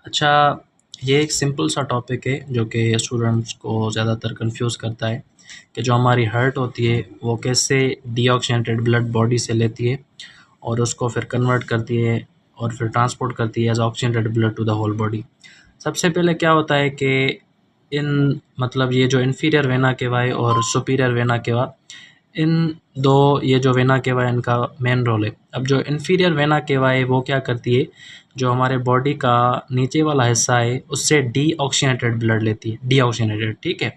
अच्छा, ये एक सिंपल सा टॉपिक है जो कि स्टूडेंट्स को ज़्यादातर कंफ्यूज करता है कि जो हमारी हार्ट होती है वो कैसे डीऑक्सीजनेटेड ब्लड बॉडी से लेती है और उसको फिर कन्वर्ट करती है और फिर ट्रांसपोर्ट करती है as oxygenated blood to the whole body. सबसे पहले क्या होता है कि इन मतलब ये जो इन्फीरियर वेना केवाए और सुपीरियर वेना केवा, इन दो ये जो वेना केवा है इनका मेन रोल है। अब जो इन्फीरियर वेना केवा है वो क्या करती है, जो हमारे बॉडी का नीचे वाला हिस्सा है उससे डीऑक्सीजनेटेड ब्लड लेती है, डीऑक्सीजनेटेड, ठीक है।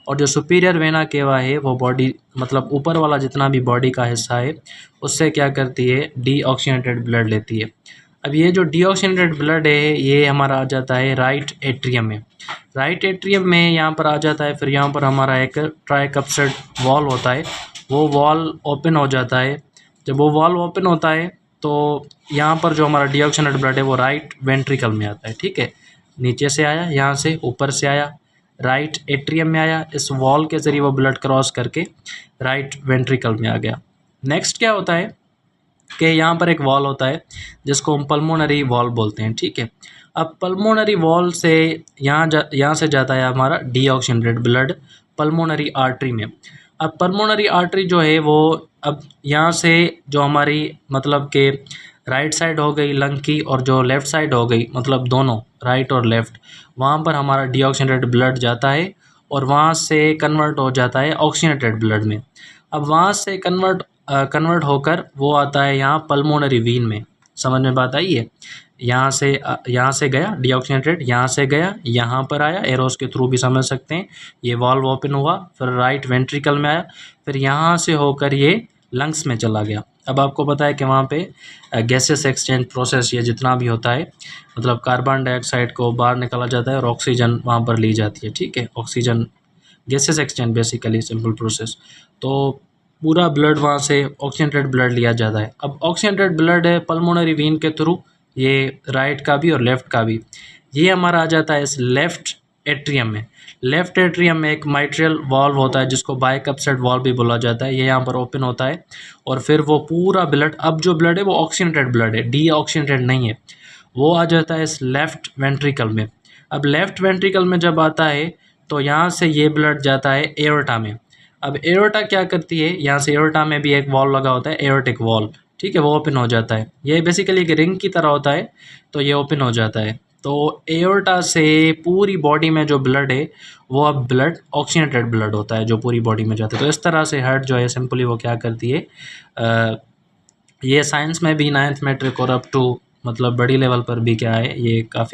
और जो सुपीरियर वेना केवा है वो बॉडी मतलब ऊपर वाला जितना भी बॉडी का हिस्सा है उससे क्या करती है, डीऑक्सीजनेटेड ब्लड लेती है। अब ये जो डीऑक्सीजनेटेड ब्लड है ये हमारा आ जाता है राइट एट्रियम में। राइट एट्रियम में यहाँ पर आ जाता है, फिर यहाँ पर हमारा एक ट्राइकप्सिड वॉल होता है, वो वॉल ओपन हो जाता है। जब वो वॉल ओपन होता है तो यहाँ पर जो हमारा डीऑक्सीजनेटेड ब्लड है वो राइट वेंट्रिकल में आता है, ठीक है। नीचे से आया, यहाँ से ऊपर से आया, राइट एट्रियम में आया, इस वॉल के ज़रिए वो ब्लड क्रॉस करके राइट वेंट्रिकल में आ गया। नेक्स्ट क्या होता है कि यहाँ पर एक वॉल होता है जिसको हम पल्मोनरी वॉल बोलते हैं, ठीक है। अब पल्मोनरी वॉल से यहाँ से जाता है हमारा डीऑक्सीजनेटेड ब्लड पल्मोनरी आर्टरी में। अब पल्मोनरी आर्टरी जो है वो अब यहाँ से जो हमारी मतलब कि राइट साइड हो गई लंग की और जो लेफ़्ट साइड हो गई मतलब दोनों राइट और लेफ़्ट, वहाँ पर हमारा डीऑक्सीजनेटेड ब्लड जाता है और वहाँ से कन्वर्ट हो जाता है ऑक्सीजनेटेड ब्लड में। अब वहाँ से कन्वर्ट होकर वो आता है यहाँ पल्मोनरी वीन में। समझ में बात आई है? यहाँ से गया डीऑक्सीजनेटेड, यहाँ से गया, यहाँ पर आया, एरोस के थ्रू भी समझ सकते हैं। ये वाल्व ओपन हुआ, फिर राइट वेंट्रिकल में आया, फिर यहाँ से होकर ये लंग्स में चला गया। अब आपको पता है कि वहाँ पे गैसेस एक्सचेंज प्रोसेस ये जितना भी होता है मतलब कार्बन डाइऑक्साइड को बाहर निकाला जाता है और ऑक्सीजन वहाँ पर ली जाती है, ठीक है। Oxygen gases exchange basically simple process. तो पूरा ब्लड वहाँ से ऑक्सीजनेटेड ब्लड लिया जाता है। अब ऑक्सीजनेटेड ब्लड है पल्मोनरी वीन के थ्रू, ये राइट का भी और लेफ़्ट का भी, ये हमारा आ जाता है इस लेफ़्ट एट्रियम में। लेफ़्ट एट्रियम में एक माइट्रियल वॉल्व होता है जिसको बाइकप्सिड वॉल्व भी बोला जाता है, ये यहाँ पर ओपन होता है और फिर वो पूरा ब्लड, अब जो ब्लड है वो ऑक्सीजनेटेड ब्लड है, डीऑक्सीजनेटेड नहीं है, वो आ जाता है इस लेफ़्ट वेंट्रिकल में। अब लेफ़्ट वेंट्रिकल में जब आता है तो यहाँ से ये ब्लड जाता है एओर्टा में। अब एओर्टा क्या करती है, यहाँ से एओर्टा में भी एक वॉल्व लगा होता है, एओर्टिक वॉल्व, ठीक है, वो ओपन हो जाता है। ये बेसिकली एक रिंग की तरह होता है, तो ये ओपन हो जाता है। तो एओर्टा से पूरी बॉडी में जो ब्लड है वो अब ब्लड ऑक्सीजनेटेड ब्लड होता है जो पूरी बॉडी में जाता है। तो इस तरह से हार्ट जो है सिंपली वो क्या करती है, ये साइंस में भी 9th मैट्रिक और अप टू मतलब बड़ी लेवल पर भी क्या है, ये काफ़ी